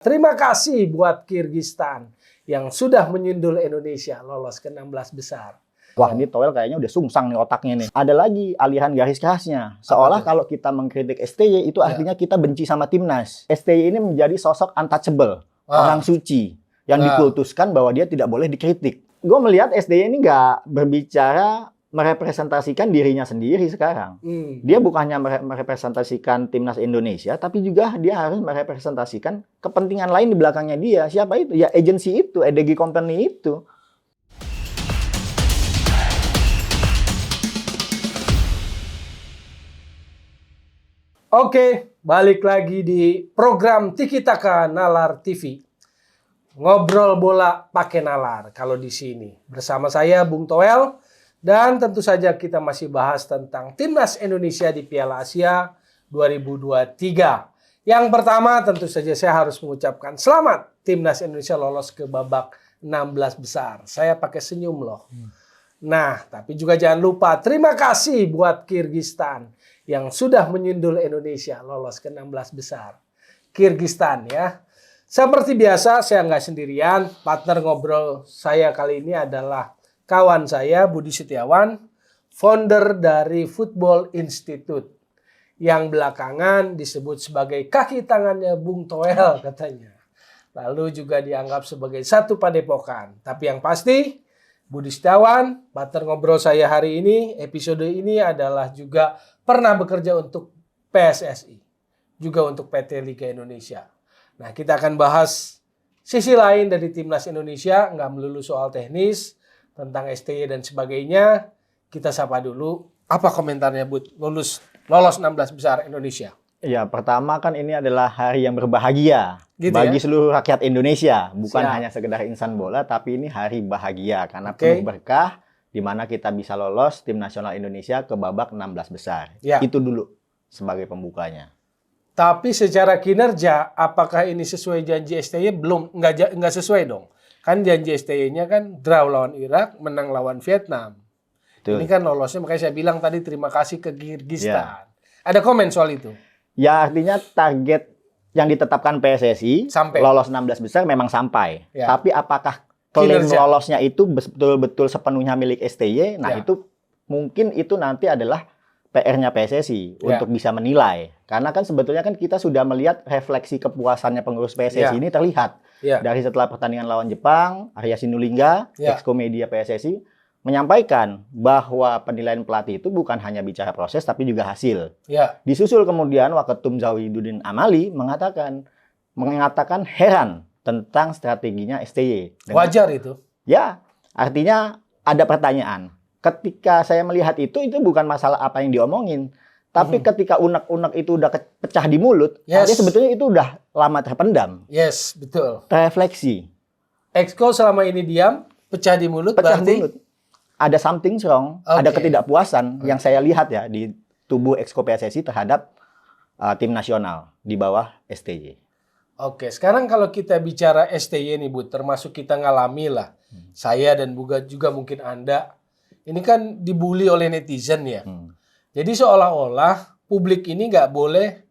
Terima kasih buat Kirgistan yang sudah menyundul Indonesia lolos ke 16 besar. Wah, ini Toel kayaknya udah sungsang nih otaknya nih. Ada lagi aliran garis kerasnya. Seolah kalau kita mengkritik STY itu artinya kita benci sama timnas. STY ini menjadi sosok untouchable, orang suci, yang dikultuskan bahwa dia tidak boleh dikritik. Gue melihat STY ini nggak berbicara merepresentasikan dirinya sendiri sekarang. Dia bukannya merepresentasikan timnas Indonesia, tapi juga dia harus merepresentasikan kepentingan lain di belakangnya dia. Siapa itu? Ya agensi itu, EDG Company itu. Oke, balik lagi di program Tiki Taka Nalar TV. Ngobrol bola pakai nalar kalau di sini. Bersama saya Bung Toel. Dan tentu saja kita masih bahas tentang Timnas Indonesia di Piala Asia 2023. Yang pertama tentu saja saya harus mengucapkan selamat Timnas Indonesia lolos ke babak 16 besar. Saya pakai senyum loh. Nah, tapi juga jangan lupa terima kasih buat Kirgistan yang sudah menyundul Indonesia lolos ke 16 besar. Kirgistan ya. Seperti biasa saya nggak sendirian. Partner ngobrol saya kali ini adalah kawan saya, Budi Setiawan, founder dari Football Institute, yang belakangan disebut sebagai kaki tangannya Bung Toel katanya. Lalu juga dianggap sebagai satu padepokan. Tapi yang pasti, Budi Setiawan, partner ngobrol saya hari ini, episode ini adalah juga pernah bekerja untuk PSSI, juga untuk PT Liga Indonesia. Nah, kita akan bahas sisi lain dari Timnas Indonesia, nggak melulu soal teknis, tentang STY dan sebagainya. Kita sapa dulu. Apa komentarnya, Bud? Lolos 16 besar Indonesia. Ya, pertama kan ini adalah hari yang berbahagia gitu bagi seluruh rakyat Indonesia. Bukan hanya sekedar insan bola, tapi ini hari bahagia. Karena penuh berkah, di mana kita bisa lolos tim nasional Indonesia ke babak 16 besar. Itu dulu sebagai pembukanya. Tapi secara kinerja, apakah ini sesuai janji STY? Belum, nggak sesuai dong. Kan janji STY-nya kan draw lawan Irak, menang lawan Vietnam. Betul. Ini kan lolosnya, makanya saya bilang tadi terima kasih ke Kirgistan. Ada komen soal itu? Ya, artinya target yang ditetapkan PSSI sampai lolos 16 besar memang sampai. Tapi apakah klaim lolosnya itu betul-betul sepenuhnya milik STY? Nah, itu mungkin itu nanti adalah PR-nya PSSI untuk bisa menilai. Karena kan sebetulnya kan kita sudah melihat refleksi kepuasannya pengurus PSSI ini terlihat. Dari setelah pertandingan lawan Jepang, Arya Sinulinga, Exco Media PSSI, menyampaikan bahwa penilaian pelatih itu bukan hanya bicara proses, tapi juga hasil. Disusul kemudian Waketum Zawhiduddin Amali mengatakan heran tentang strateginya STY. Wajar itu? Ya, artinya ada pertanyaan. Ketika saya melihat itu bukan masalah apa yang diomongin. Tapi ketika unek-unek itu udah pecah di mulut, artinya sebetulnya itu udah lama terpendam. Yes, betul. Refleksi. Exco selama ini diam, pecah di mulut, berarti mulut. Ada something wrong, ada ketidakpuasan yang saya lihat ya di tubuh Exco PSSI terhadap tim nasional di bawah STY. Oke, sekarang kalau kita bicara STY nih, Bu, termasuk kita ngalami lah. Saya dan juga mungkin Anda, ini kan dibully oleh netizen ya. Jadi seolah-olah publik ini nggak boleh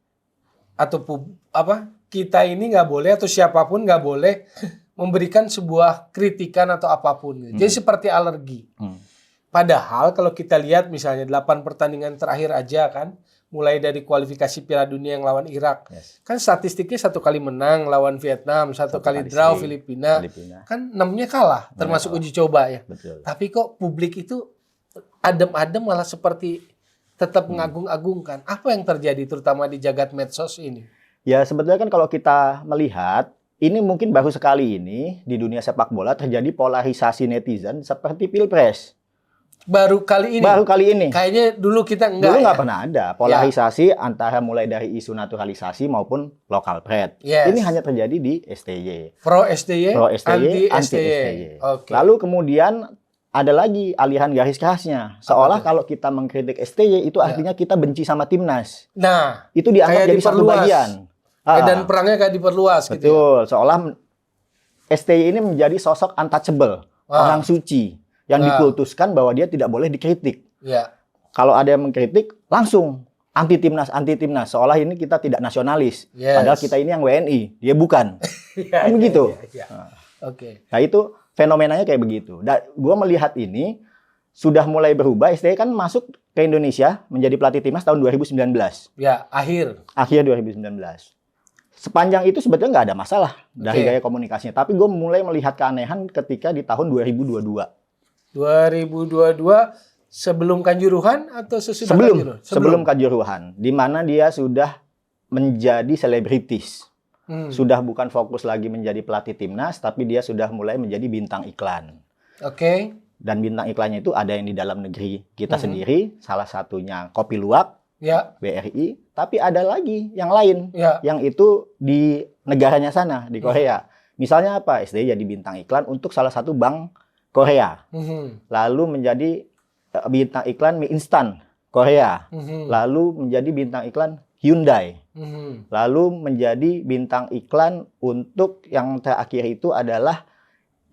atau kita ini nggak boleh atau siapapun nggak boleh memberikan sebuah kritikan atau apapun. Jadi seperti alergi. Padahal kalau kita lihat misalnya 8 pertandingan terakhir aja kan, mulai dari kualifikasi Piala Dunia yang lawan Irak, kan statistiknya 1 kali menang lawan Vietnam, 1 kali draw Filipina, kan 6-nya kalah, termasuk uji coba ya. Betul. Tapi kok publik itu adem-adem malah seperti tetap mengagung-agungkan. Apa yang terjadi terutama di jagat medsos ini? Ya sebetulnya kan kalau kita melihat, ini mungkin baru sekali ini di dunia sepak bola terjadi polarisasi netizen seperti Pilpres. Baru kali ini? Baru kali ini. Kayaknya dulu kita enggak. Dulu nggak pernah ada polarisasi antara mulai dari isu naturalisasi maupun lokal pred. Ini hanya terjadi di STY. Pro STY, anti STY. Lalu kemudian ada lagi aliran garis kerasnya. Seolah kalau kita mengkritik STY itu artinya kita benci sama timnas. Nah, itu dianggap jadi satu bagian. Dan perangnya kayak diperluas. Betul. Gitu ya? Seolah STY ini menjadi sosok untouchable, orang suci, yang dikultuskan bahwa dia tidak boleh dikritik. Kalau ada yang mengkritik, langsung anti timnas. Seolah ini kita tidak nasionalis. Padahal kita ini yang WNI, dia bukan. Kan begitu. Oke. Nah itu fenomenanya kayak begitu. Dan gue melihat ini sudah mulai berubah. STY kan masuk ke Indonesia menjadi pelatih timnas tahun 2019. Ya, akhir 2019. Sepanjang itu sebetulnya nggak ada masalah dari gaya komunikasinya. Tapi gue mulai melihat keanehan ketika di tahun 2022. 2022 sebelum Kanjuruhan atau sesudah Kanjuruhan? Sebelum Kanjuruhan. Di mana dia sudah menjadi selebritis. Sudah bukan fokus lagi menjadi pelatih timnas, tapi dia sudah mulai menjadi bintang iklan. Oke. Dan bintang iklannya itu ada yang di dalam negeri kita sendiri, salah satunya Kopi Luwak, BRI, tapi ada lagi yang lain, yang itu di negaranya sana, di Korea. Misalnya apa? STY jadi bintang iklan untuk salah satu bank Korea. Lalu menjadi bintang iklan mie instan Korea. Lalu menjadi bintang iklan Hyundai. Lalu menjadi bintang iklan untuk yang terakhir itu adalah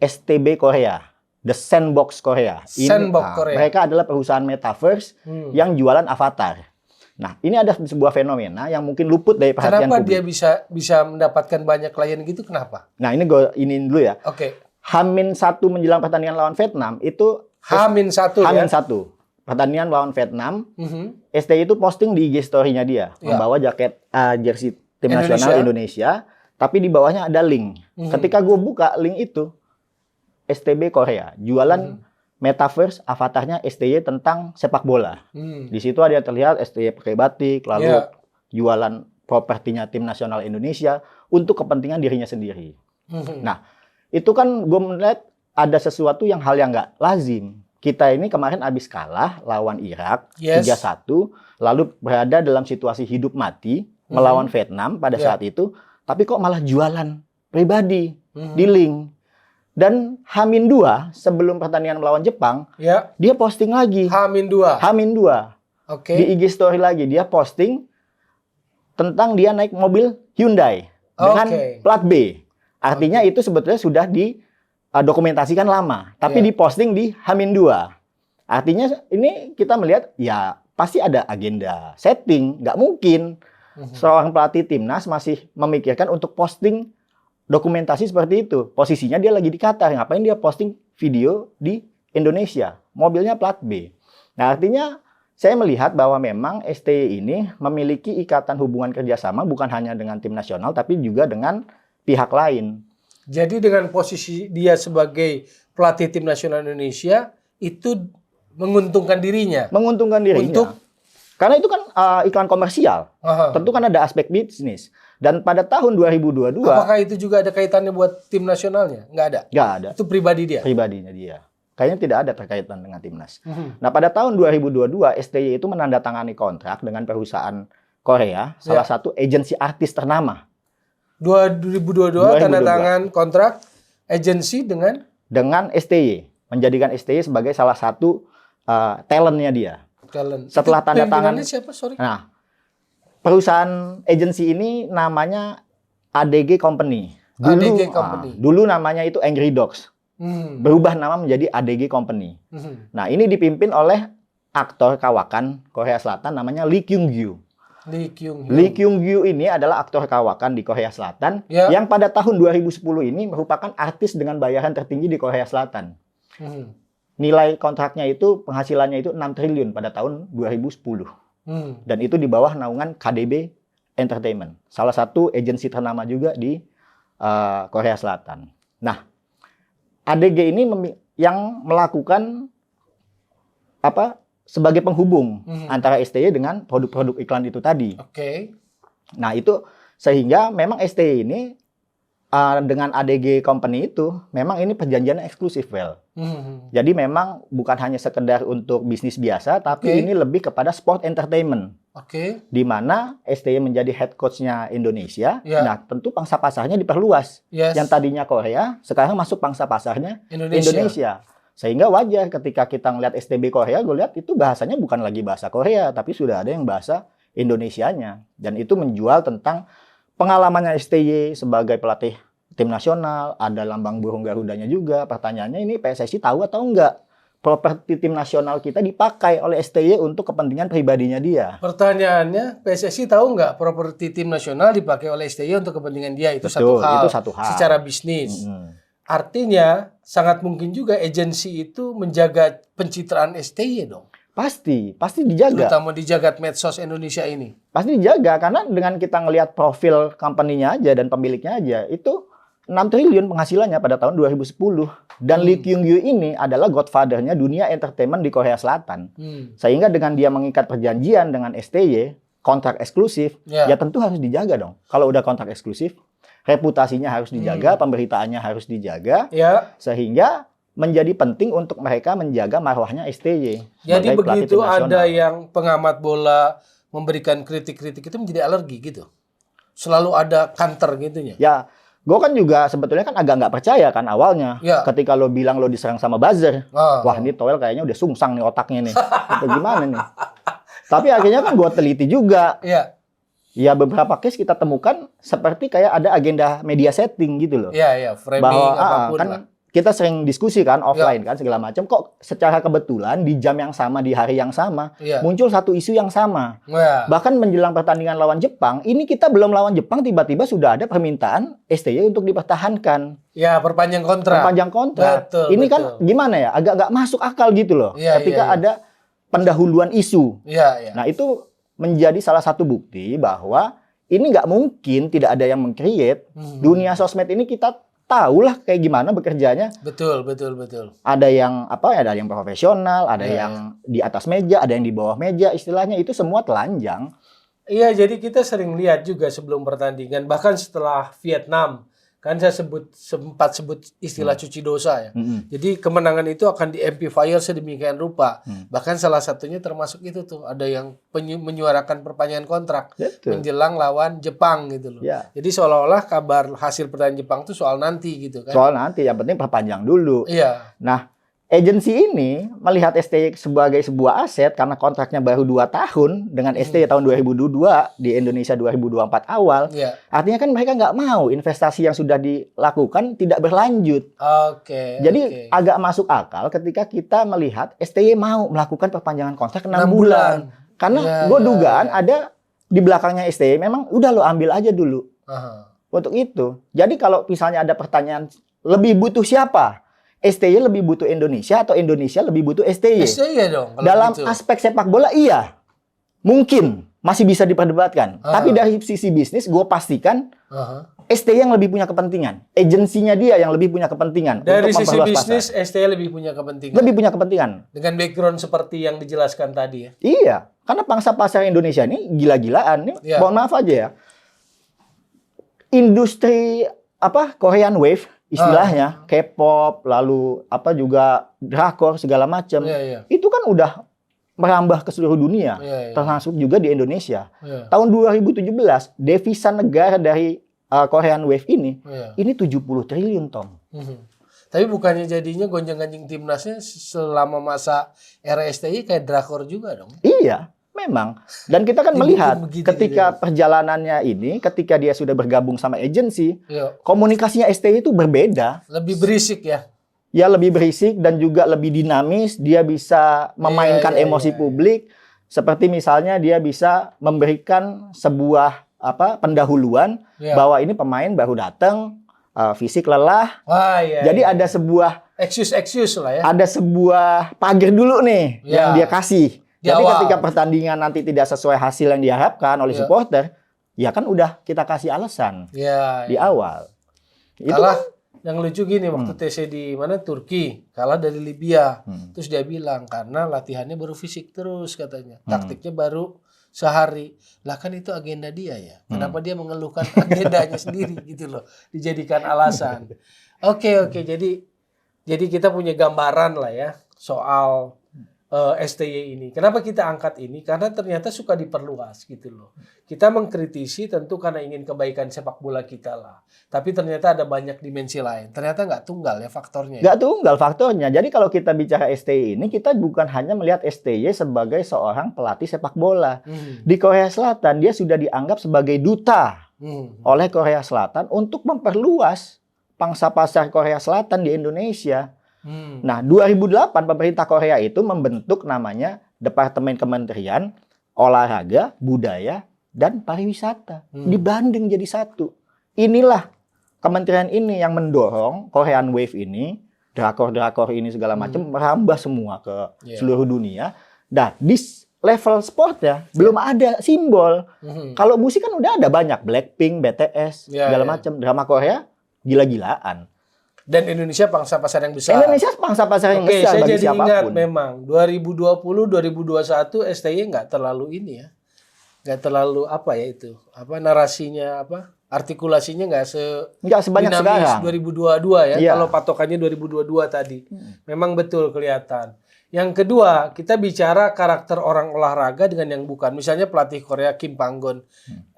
STB Korea, The Sandbox Korea. Korea. Mereka adalah perusahaan metaverse yang jualan avatar. Nah, ini ada sebuah fenomena yang mungkin luput dari perhatian publik. Kenapa dia bisa mendapatkan banyak klien gitu? Kenapa? Nah, ini gue iniin dulu ya. Oke. H-1 menjelang pertandingan lawan Vietnam itu H-1 ya. H-1. Pertandingan lawan Vietnam, STY itu posting di IG story-nya dia, membawa jaket jersey tim nasional Indonesia, tapi di bawahnya ada link. Ketika gue buka link itu, STB Korea, jualan metaverse, avatarnya STY tentang sepak bola. Di situ ada terlihat STY pakai batik, lalu jualan propertinya tim nasional Indonesia untuk kepentingan dirinya sendiri. Nah, itu kan gue melihat ada sesuatu yang hal yang nggak lazim. Kita ini kemarin habis kalah lawan Irak 3-1, lalu berada dalam situasi hidup mati melawan Vietnam pada saat itu, tapi kok malah jualan pribadi di link. Dan H-2 sebelum pertandingan melawan Jepang, dia posting lagi. H-2. Di IG story lagi dia posting tentang dia naik mobil Hyundai dengan plat B. Artinya itu sebetulnya sudah dokumentasikan lama, tapi diposting di H-2. Artinya ini kita melihat ya pasti ada agenda setting, nggak mungkin seorang pelatih timnas masih memikirkan untuk posting dokumentasi seperti itu. Posisinya dia lagi di Qatar, ngapain dia posting video di Indonesia, mobilnya plat B. Nah, artinya saya melihat bahwa memang STY ini memiliki ikatan hubungan kerjasama bukan hanya dengan tim nasional, tapi juga dengan pihak lain. Jadi dengan posisi dia sebagai pelatih tim nasional Indonesia itu menguntungkan dirinya. Karena itu kan iklan komersial. Tentu kan ada aspek bisnis. Dan pada tahun 2022. Apakah itu juga ada kaitannya buat tim nasionalnya? Nggak ada. Nggak ada. Itu pribadi dia. Pribadinya dia. Kayaknya tidak ada terkaitan dengan timnas. Nah, pada tahun 2022 STY itu menandatangani kontrak dengan perusahaan Korea, salah satu agensi artis ternama. 2022 tanda tangan kontrak agensi dengan STY, menjadikan STY sebagai salah satu talentnya dia. Setelah tanda tangan siapa? Sorry. Nah, perusahaan agensi ini namanya ADG Company. Dulu namanya itu Angry Dogs. Berubah nama menjadi ADG Company. Nah, ini dipimpin oleh aktor kawakan Korea Selatan namanya Lee Kyung-gyu. Lee Kyung-gyu ini adalah aktor kawakan di Korea Selatan yang pada tahun 2010 ini merupakan artis dengan bayaran tertinggi di Korea Selatan. Nilai kontraknya itu, penghasilannya itu 6 triliun pada tahun 2010. Dan itu di bawah naungan KDB Entertainment, salah satu agensi ternama juga di Korea Selatan. Nah, ADG ini yang melakukan sebagai penghubung antara STY dengan produk-produk iklan itu tadi. Nah, itu sehingga memang STY ini dengan ADG Company itu memang ini perjanjian eksklusif, Jadi memang bukan hanya sekedar untuk bisnis biasa, tapi ini lebih kepada sport entertainment. Di mana STY menjadi head coach-nya Indonesia. Nah, tentu pangsa pasarnya diperluas. Yang tadinya Korea, sekarang masuk pangsa pasarnya Indonesia. Sehingga wajar ketika kita ngeliat STB Korea, gue lihat itu bahasanya bukan lagi bahasa Korea, tapi sudah ada yang bahasa Indonesianya. Dan itu menjual tentang pengalamannya STY sebagai pelatih tim nasional, ada lambang burung Garudanya juga. Pertanyaannya ini PSSI tahu atau enggak properti tim nasional kita dipakai oleh STY untuk kepentingan pribadinya dia. Pertanyaannya, PSSI tahu nggak properti tim nasional dipakai oleh STY untuk kepentingan dia? Itu Betul, satu hal. itu satu hal. Secara bisnis. Artinya, sangat mungkin juga agensi itu menjaga pencitraan STY dong. Pasti dijaga. Terutama di jagat medsos Indonesia ini. Pasti dijaga, karena dengan kita ngelihat profil company-nya aja dan pemiliknya aja, itu 6 triliun penghasilannya pada tahun 2010. Dan Lee Kyung-gyu ini adalah godfather-nya dunia entertainment di Korea Selatan. Sehingga dengan dia mengikat perjanjian dengan STY, kontrak eksklusif, ya tentu harus dijaga dong. Kalau udah kontrak eksklusif, reputasinya harus dijaga, pemberitaannya harus dijaga, sehingga menjadi penting untuk mereka menjaga marwahnya STY. Jadi begitu ada yang pengamat bola memberikan kritik-kritik itu menjadi alergi gitu? Selalu ada counter gitunya? Ya, gue kan juga sebetulnya kan agak nggak percaya kan awalnya. Ketika lo bilang lo diserang sama buzzer. Wah, ini Toel kayaknya udah sungsang nih otaknya nih. Atau gimana nih? Tapi akhirnya kan gue teliti juga. Ya beberapa case kita temukan seperti kayak ada agenda media setting gitu loh. Framing bahwa apapun kan lah. Kita sering diskusi kan offline kan segala macam, kok secara kebetulan di jam yang sama, di hari yang sama muncul satu isu yang sama. Bahkan menjelang pertandingan lawan Jepang, ini kita belum lawan Jepang tiba-tiba sudah ada permintaan STY untuk dipertahankan. Ya, perpanjang kontrak. Perpanjang kontrak. Ini kan gimana ya? Agak nggak masuk akal gitu loh. Ketika ada pendahuluan isu. Nah, itu menjadi salah satu bukti bahwa ini nggak mungkin tidak ada yang meng-create. Dunia sosmed ini kita tahulah kayak gimana bekerjanya. Betul. Ada yang ada yang profesional, ada yang di atas meja, ada yang di bawah meja, istilahnya itu semua telanjang. Iya, jadi kita sering lihat juga sebelum pertandingan, bahkan setelah Vietnam, kan saya sempat sebut istilah cuci dosa ya. Jadi kemenangan itu akan di-amplifier sedemikian rupa. Bahkan salah satunya termasuk itu tuh, ada yang menyuarakan perpanjangan kontrak menjelang lawan Jepang gitu loh. Jadi seolah-olah kabar hasil pertandingan Jepang itu soal nanti gitu kan. Soal nanti, yang penting perpanjang dulu. Nah, agensi ini melihat STY sebagai sebuah aset karena kontraknya baru 2 tahun dengan STY tahun 2022 di Indonesia 2024 awal. Artinya kan mereka nggak mau investasi yang sudah dilakukan tidak berlanjut. Jadi agak masuk akal ketika kita melihat STY mau melakukan perpanjangan kontrak 6 bulan. Karena gue dugaan ada di belakangnya STY memang udah lo ambil aja dulu. Untuk itu. Jadi kalau misalnya ada pertanyaan lebih butuh siapa? STY lebih butuh Indonesia atau Indonesia lebih butuh STY? STY dong. Dalam aspek sepak bola iya. Mungkin masih bisa diperdebatkan. Tapi dari sisi bisnis gue pastikan STY yang lebih punya kepentingan. Agensinya dia yang lebih punya kepentingan. Dari sisi bisnis STY lebih punya kepentingan. Lebih punya kepentingan. Dengan background seperti yang dijelaskan tadi ya. Iya. Karena pangsa pasar Indonesia ini gila-gilaan. Nih, mohon maaf aja ya. Industri Korean Wave istilahnya K-pop, lalu juga drakor segala macam. Itu kan udah merambah ke seluruh dunia, termasuk juga di Indonesia. Tahun 2017 devisa negara dari Korean Wave ini 70 triliun, Tom. Tapi bukannya jadinya gonjang-ganjing timnasnya selama masa era STY kayak drakor juga dong? Iya. Memang. Dan kita kan melihat ketika perjalanannya ini, ketika dia sudah bergabung sama agensi, komunikasinya STY itu berbeda. Lebih berisik ya? Ya, lebih berisik dan juga lebih dinamis. Dia bisa memainkan emosi publik. Seperti misalnya dia bisa memberikan sebuah pendahuluan bahwa ini pemain baru datang, fisik lelah. Jadi ada sebuah excuse lah ya. Ada sebuah pagar dulu nih yang dia kasih. Jadi ketika pertandingan nanti tidak sesuai hasil yang diharapkan oleh supporter, ya kan udah kita kasih alasan di awal. Kalah, yang lucu gini waktu TC di mana Turki, kalah dari Libya. Terus dia bilang karena latihannya baru fisik terus katanya. Taktiknya baru sehari. Lah kan itu agenda dia ya. Kenapa dia mengeluhkan agendanya sendiri gitu loh. Dijadikan alasan. Oke. Jadi kita punya gambaran lah ya soal STY ini. Kenapa kita angkat ini? Karena ternyata suka diperluas gitu loh. Kita mengkritisi tentu karena ingin kebaikan sepak bola kita lah. Tapi ternyata ada banyak dimensi lain. Ternyata nggak tunggal ya faktornya. Nggak tunggal faktornya. Jadi kalau kita bicara STY ini, kita bukan hanya melihat STY sebagai seorang pelatih sepak bola. Di Korea Selatan, dia sudah dianggap sebagai duta oleh Korea Selatan untuk memperluas pangsa pasar Korea Selatan di Indonesia. Nah, 2008 pemerintah Korea itu membentuk namanya Departemen Kementerian Olahraga, Budaya, dan Pariwisata. Dibanding jadi satu. Inilah kementerian ini yang mendorong Korean Wave ini, drakor-drakor ini segala macam merambah semua ke seluruh dunia. Dan di level sport ya belum ada simbol. Kalau musik kan udah ada banyak, Blackpink, BTS, segala macam. Drama Korea gila-gilaan. Dan Indonesia pangsa pasar yang besar. Indonesia pangsa pasar yang besar saya bagi jadi siapapun. ingat memang 2020, 2021 STY nggak terlalu ini ya, nggak terlalu apa ya itu, apa narasinya apa, artikulasinya nggak sebanyak sekarang. 2022 ya. Kalau patokannya 2022 tadi, memang betul kelihatan. Yang kedua, kita bicara karakter orang olahraga dengan yang bukan. Misalnya pelatih Korea Kim Pang-gon,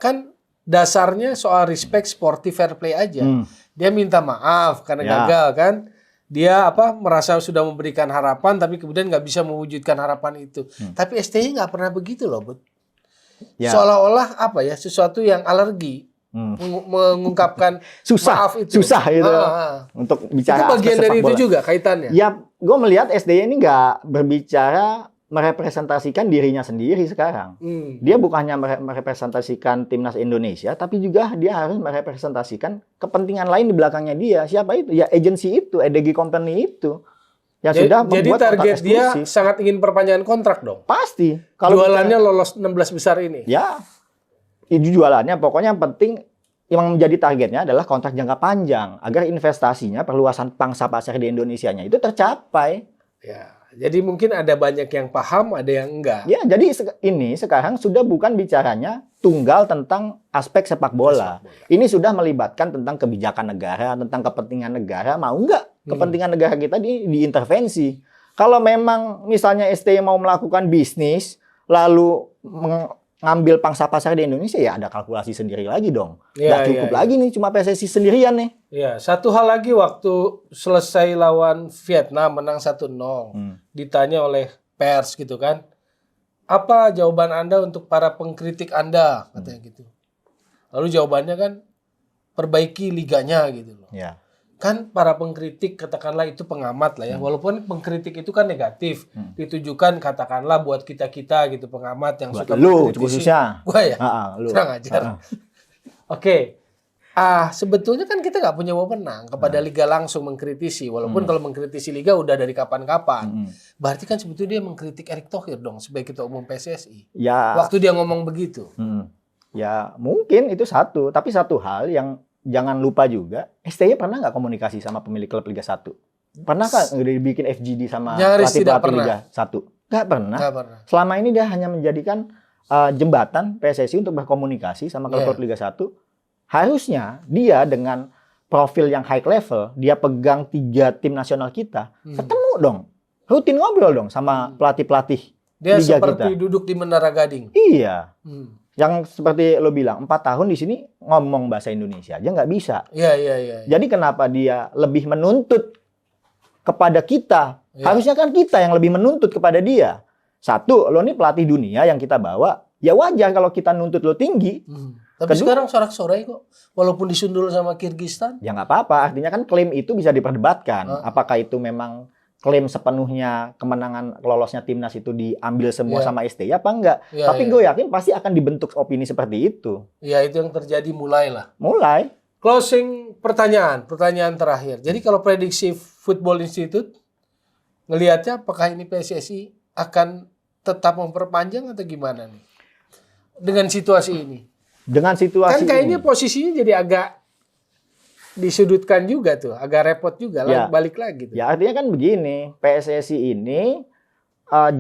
kan dasarnya soal respect, sporty, fair play aja. Dia minta maaf karena gagal kan. Dia merasa sudah memberikan harapan tapi kemudian nggak bisa mewujudkan harapan itu. Tapi STY nggak pernah begitu loh, Bud. Seolah-olah sesuatu yang alergi mengungkapkan maaf itu. Susah gitu. Untuk bicara. Itu bagian dari itu juga kaitannya. Ya, gue melihat STY ini nggak berbicara merepresentasikan dirinya sendiri sekarang. Dia bukannya merepresentasikan timnas Indonesia, tapi juga dia harus merepresentasikan kepentingan lain di belakangnya dia. Siapa itu? Ya agensi itu, EDG Company itu. Ya sudah jadi membuat target dia sangat ingin perpanjangan kontrak dong. Pasti. Kalau jualannya lolos 16 besar ini. Ya, itu jualannya. Pokoknya yang penting yang menjadi targetnya adalah kontrak jangka panjang agar investasinya, perluasan pangsa pasar di Indonesianya itu tercapai. Ya. Jadi mungkin ada banyak yang paham, ada yang enggak. Ya, jadi ini sekarang sudah bukan bicaranya tunggal tentang aspek sepak bola. Ini sudah melibatkan tentang kebijakan negara, tentang kepentingan negara. Mau enggak kepentingan negara kita diintervensi? Kalau memang misalnya STY mau melakukan bisnis, lalu ngambil pangsa pasar di Indonesia, ya ada kalkulasi sendiri lagi dong. Nggak cukup lagi nih cuma PSSI sendirian nih. Ya, satu hal lagi waktu selesai lawan Vietnam menang 1-0, ditanya oleh pers gitu kan, apa jawaban Anda untuk para pengkritik Anda, katanya gitu. Lalu jawabannya kan, perbaiki liganya gitu loh. Ya. Kan para pengkritik katakanlah itu pengamat lah ya, walaupun pengkritik itu kan negatif, ditujukan katakanlah buat kita-kita gitu, pengamat yang buat suka lu mengkritisi. khususnya. Gua ya? Lu. Kurang ajar. Oke. Sebetulnya kan kita nggak punya wewenang kepada liga langsung mengkritisi, walaupun kalau mengkritisi liga udah dari kapan-kapan. Berarti kan sebetulnya dia mengkritik Erick Thohir dong sebagai ketua umum PSSI. Ya. Waktu dia ngomong begitu. Ya mungkin itu satu, tapi satu hal yang jangan lupa juga, STY pernah nggak komunikasi sama pemilik klub Liga 1? Pernah nggak dibikin FGD sama pelatih-pelatih Liga 1? Nggak pernah. Selama ini dia hanya menjadikan jembatan PSSI untuk berkomunikasi sama klub Liga 1. Harusnya dia dengan profil yang high level, dia pegang 3 tim nasional kita, ketemu dong. Rutin ngobrol dong sama pelatih-pelatih Dia Liga seperti kita. duduk di Menara Gading. Iya. Yang seperti lo bilang, 4 tahun di sini ngomong bahasa Indonesia aja nggak bisa. Iya. Jadi kenapa dia lebih menuntut kepada kita? Harusnya kan kita yang lebih menuntut kepada dia. Satu, lo nih pelatih dunia yang kita bawa, ya wajar kalau kita nuntut lo tinggi. Tapi sekarang sorak-sorai kok, walaupun disundul sama Kirgistan. Ya nggak apa-apa, artinya kan klaim itu bisa diperdebatkan. Apakah itu memang klaim sepenuhnya kemenangan lolosnya timnas itu diambil semua sama STY apa enggak? Tapi gue yakin pasti akan dibentuk opini seperti itu. Ya itu yang terjadi mulai. Closing pertanyaan terakhir. Jadi kalau prediksi Football Institute, ngelihatnya apakah ini PSSI akan tetap memperpanjang atau gimana nih? Dengan situasi ini. Dengan situasi kan kayaknya posisinya jadi agak disudutkan juga tuh, agak repot juga balik lagi tuh. Ya artinya kan begini, PSSI ini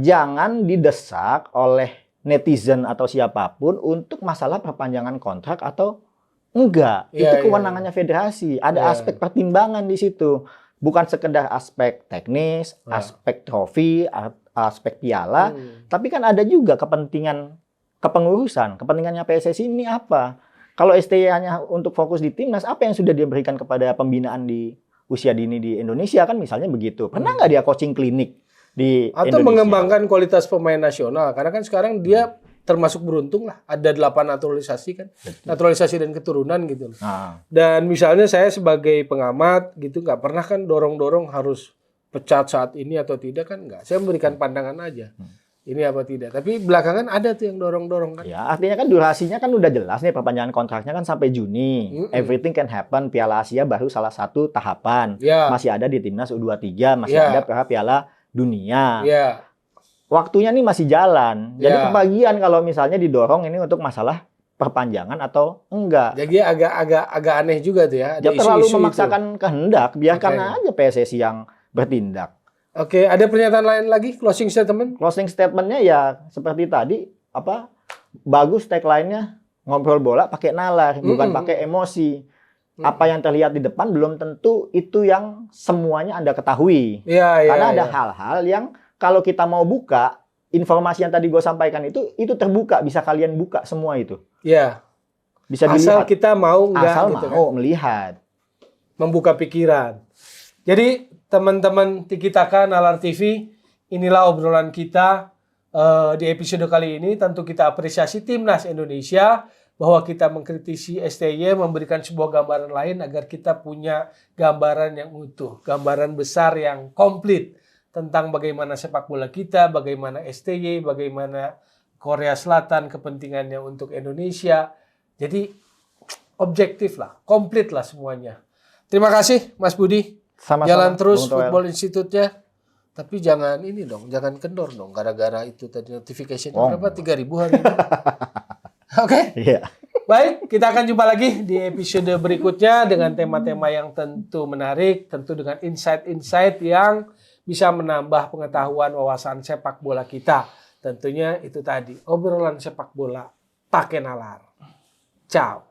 jangan didesak oleh netizen atau siapapun untuk masalah perpanjangan kontrak atau enggak. Itu kewenangannya federasi. Ada aspek pertimbangan di situ. Bukan sekedar aspek teknis, aspek trofi, aspek piala, tapi kan ada juga kepentingan kepengurusan. Kepentingannya PSSI ini apa? Kalau STY hanya untuk fokus di timnas, apa yang sudah dia berikan kepada pembinaan di usia dini di Indonesia kan misalnya begitu. Pernah nggak dia coaching klinik di Indonesia? Atau mengembangkan kualitas pemain nasional. Karena kan sekarang dia termasuk beruntung lah. Ada 8 naturalisasi kan. Naturalisasi dan keturunan gitu. Dan misalnya saya sebagai pengamat gitu nggak pernah kan dorong-dorong harus pecat saat ini atau tidak kan enggak. Saya memberikan pandangan aja. Ini apa tidak. Tapi belakangan ada tuh yang dorong-dorong kan. Ya, artinya kan durasinya kan udah jelas nih, perpanjangan kontraknya kan sampai Juni. Everything can happen. Piala Asia baru salah satu tahapan. Masih ada di Timnas U23, masih ada Piala Dunia. Waktunya nih masih jalan. Jadi kebagian kalau misalnya didorong ini untuk masalah perpanjangan atau enggak. Jadi agak aneh juga tuh ya. Jangan terlalu memaksakan kehendak, biarkan aja PSSI yang bertindak. Oke, ada pernyataan lain lagi? Closing statement? Closing statementnya ya seperti tadi, bagus tagline-nya, ngobrol bola pakai nalar, bukan pakai emosi. Apa yang terlihat di depan belum tentu itu yang semuanya Anda ketahui. Karena ada hal-hal yang kalau kita mau buka, informasi yang tadi gue sampaikan itu terbuka, bisa kalian buka semua itu. Bisa dilihat. Asal kita mau enggak asal gitu mau melihat. Membuka pikiran. Jadi teman-teman Tiki Taka Nalar TV, inilah obrolan kita di episode kali ini. Tentu kita apresiasi Timnas Indonesia bahwa kita mengkritisi STY, memberikan sebuah gambaran lain agar kita punya gambaran yang utuh, gambaran besar yang komplit tentang bagaimana sepak bola kita, bagaimana STY, bagaimana Korea Selatan kepentingannya untuk Indonesia. Jadi objektif lah, komplit lah semuanya. Terima kasih Mas Budi. Sama-sama. Jalan terus Football Institute-nya. Tapi jangan ini dong, jangan kendor dong gara-gara itu tadi notification berapa 3.000 hari ini. Oke? Baik, kita akan jumpa lagi di episode berikutnya dengan tema-tema yang tentu menarik, tentu dengan insight-insight yang bisa menambah pengetahuan wawasan sepak bola kita. Tentunya itu tadi, obrolan sepak bola pakai nalar. Ciao.